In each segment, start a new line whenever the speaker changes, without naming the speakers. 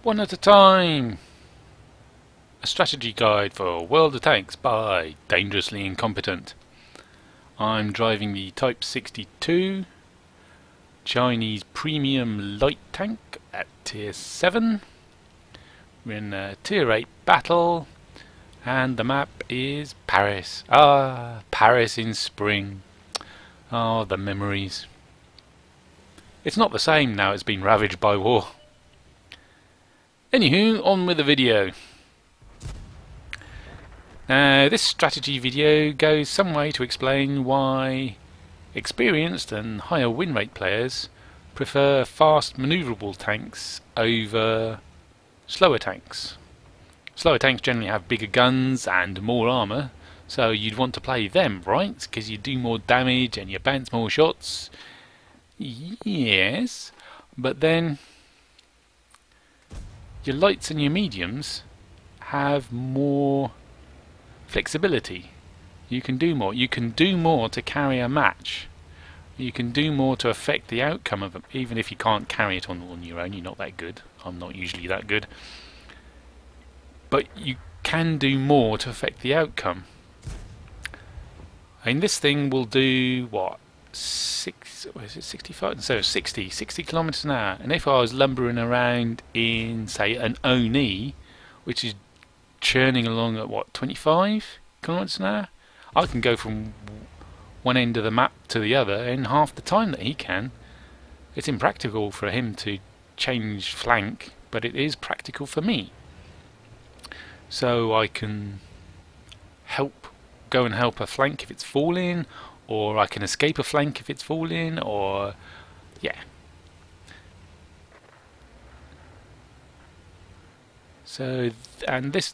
One at a time! A strategy guide for World of Tanks by Dangerously Incompetent. I'm driving the Type 62 Chinese premium light tank at tier 7. We're in a tier 8 battle and the map is Paris. Ah, Paris in spring. Oh, the memories. It's not the same now it's been ravaged by war. Anywho, on with the video. Now, this strategy video goes some way to explain why experienced and higher win rate players prefer fast manoeuvrable tanks over slower tanks. Slower tanks generally have bigger guns and more armour, so you'd want to play them, right? Because you do more damage and you bounce more shots. Yes, but then your lights and your mediums have more flexibility. You can do more. You can do more to carry a match. You can do more to affect the outcome of it, even if you can't carry it on your own. You're not that good. I'm not usually that good. But you can do more to affect the outcome. And this thing will do what? 65? So 60 kilometers an hour. And if I was lumbering around in, say, an Oni, which is churning along at what, 25 kilometers an hour, I can go from one end of the map to the other in half the time that he can. It's impractical for him to change flank, but it is practical for me. So I can go and help a flank if it's falling, or I can escape a flank if it's falling, or yeah. So, and this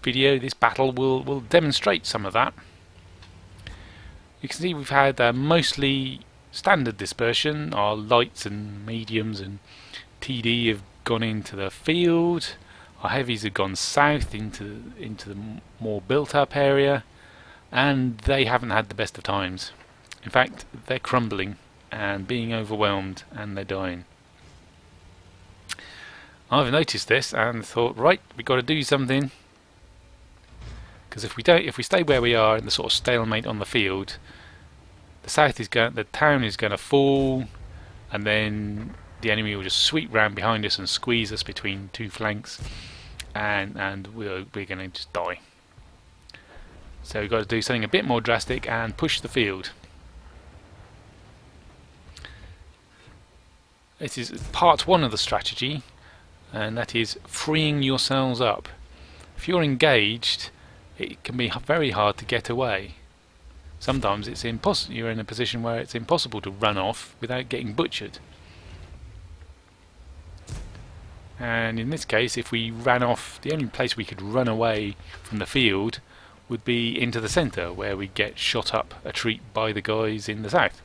video, this battle will demonstrate some of that. You can see we've had mostly standard dispersion. Our lights and mediums and TD have gone into the field. Our heavies have gone south into the more built-up area, and they haven't had the best of times. In fact, they're crumbling and being overwhelmed, and they're dying. I've noticed this and thought, right, we've got to do something, because if we stay where we are in the sort of stalemate on the field, the town is going to fall, and then the enemy will just sweep round behind us and squeeze us between two flanks, and we're going to just die. So we've got to do something a bit more drastic and push the field. This is part one of the strategy, and that is freeing yourselves up. If you're engaged, it can be very hard to get away. Sometimes it's impossible. You're in a position where it's impossible to run off without getting butchered. And in this case, if we ran off, the only place we could run away from the field would be into the centre, where we get shot up a treat by the guys in the south.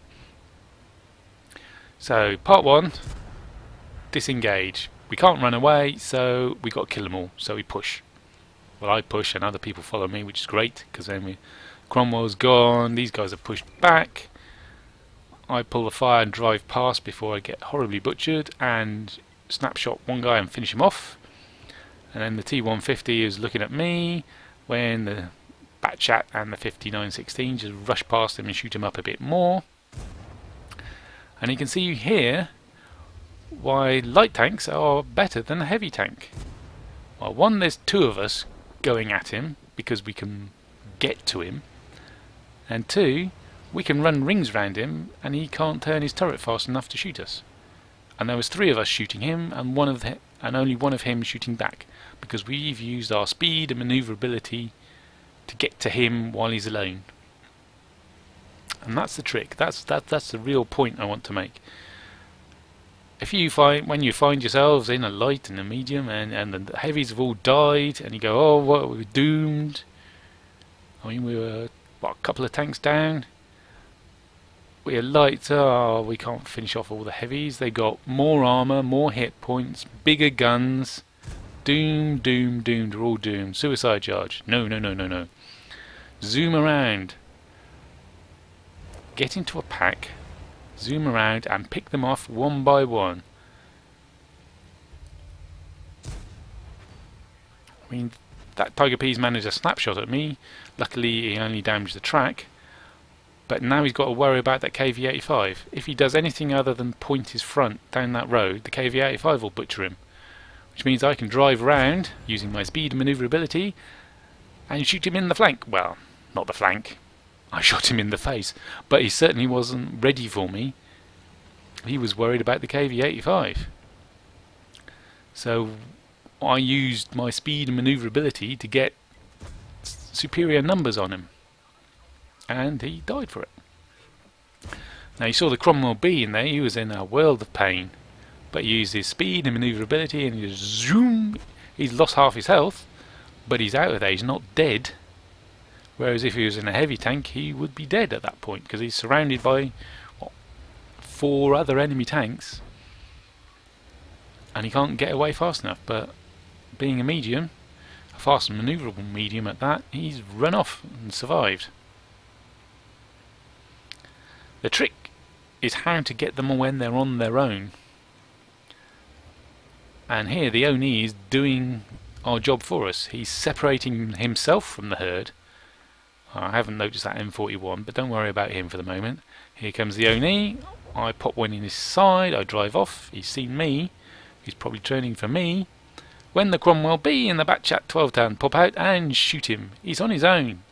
So part one, disengage. We can't run away, so we got to kill them all. So we push. Well, I push, and other people follow me, which is great, because then Cromwell's gone. These guys are pushed back. I pull the fire and drive past before I get horribly butchered, and snapshot one guy and finish him off. And then the T-150 is looking at me when the Batchat and the 5916 just rush past him and shoot him up a bit more. And you can see here why light tanks are better than a heavy tank. Well, one, there's two of us going at him because we can get to him, and two, we can run rings around him and he can't turn his turret fast enough to shoot us. And there was three of us shooting him, and only one of him shooting back, because we've used our speed and manoeuvrability to get to him while he's alone. And that's the trick. That's the real point I want to make. If you when you find yourselves in a light and a medium, and the heavies have all died, and you go, oh, what, we're doomed. I mean, we were what, a couple of tanks down. We're light. Oh, we can't finish off all the heavies. They got more armor, more hit points, bigger guns. Doomed, doomed, doomed. They're all doomed. Suicide charge. No, no, no, no, no. Zoom around. Get into a pack. Zoom around and pick them off one by one. I mean, that Tiger P's managed a snapshot at me. Luckily he only damaged the track, but now he's got to worry about that KV-85. If he does anything other than point his front down that road, the KV-85 will butcher him, which means I can drive around using my speed and manoeuvrability and shoot him in the flank. Well, not the flank, I shot him in the face, but he certainly wasn't ready for me. He was worried about the KV-85. So I used my speed and manoeuvrability to get superior numbers on him, and he died for it. Now you saw the Cromwell B in there. He was in a world of pain, but he used his speed and manoeuvrability and he just zoom. He's lost half his health, but he's out of there, he's not dead. Whereas if he was in a heavy tank, he would be dead at that point, because he's surrounded by what, 4 other enemy tanks and he can't get away fast enough. But being a medium, a fast and manoeuvrable medium at that, he's run off and survived. The trick is how to get them when they're on their own, and here the Oni is doing our job for us. He's separating himself from the herd. I haven't noticed that M41, but don't worry about him for the moment. Here comes the Oni. I pop one in his side, I drive off. He's seen me, he's probably turning for me. When the Cromwell B and the Batchat 12 ton pop out and shoot him, he's on his own,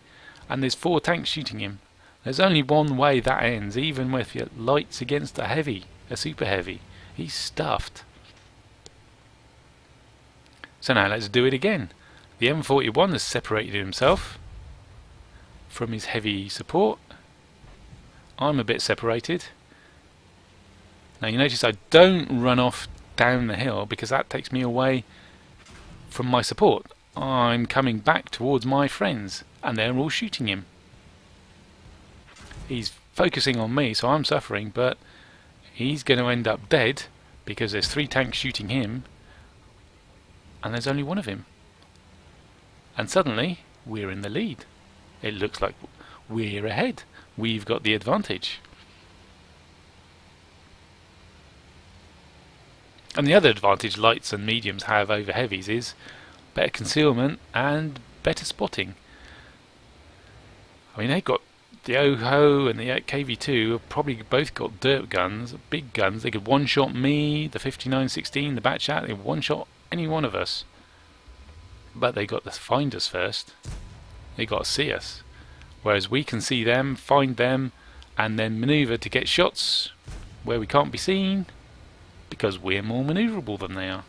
and there's 4 tanks shooting him. There's only one way that ends, even with your lights against a heavy, a super heavy. He's stuffed. So now let's do it again. The M41 has separated himself from his heavy support. I'm a bit separated. Now you notice I don't run off down the hill, because that takes me away from my support. I'm coming back towards my friends and they're all shooting him. He's focusing on me, so I'm suffering, but he's going to end up dead because there's 3 tanks shooting him and there's only one of him. And suddenly we're in the lead. It looks like we're ahead. We've got the advantage. And the other advantage lights and mediums have over heavies is better concealment and better spotting. I mean, they've got the OHO and the KV2 have probably both got dirt guns, big guns. They could one-shot me, the 5916, the Batchat. They could one-shot any one of us. But they got to find us first. They got to see us. Whereas we can see them, find them, and then manoeuvre to get shots where we can't be seen, because we're more manoeuvrable than they are.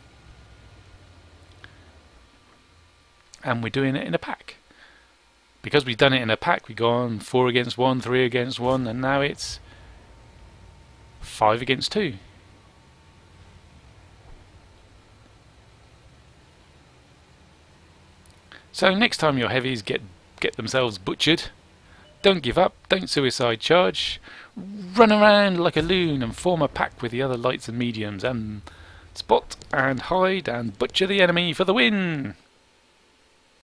And we're doing it in a pack. Because we've done it in a pack, we've gone 4 against 1, 3 against 1, and now it's 5 against 2. So next time your heavies get themselves butchered, don't give up, don't suicide charge, run around like a loon and form a pack with the other lights and mediums and spot and hide and butcher the enemy for the win!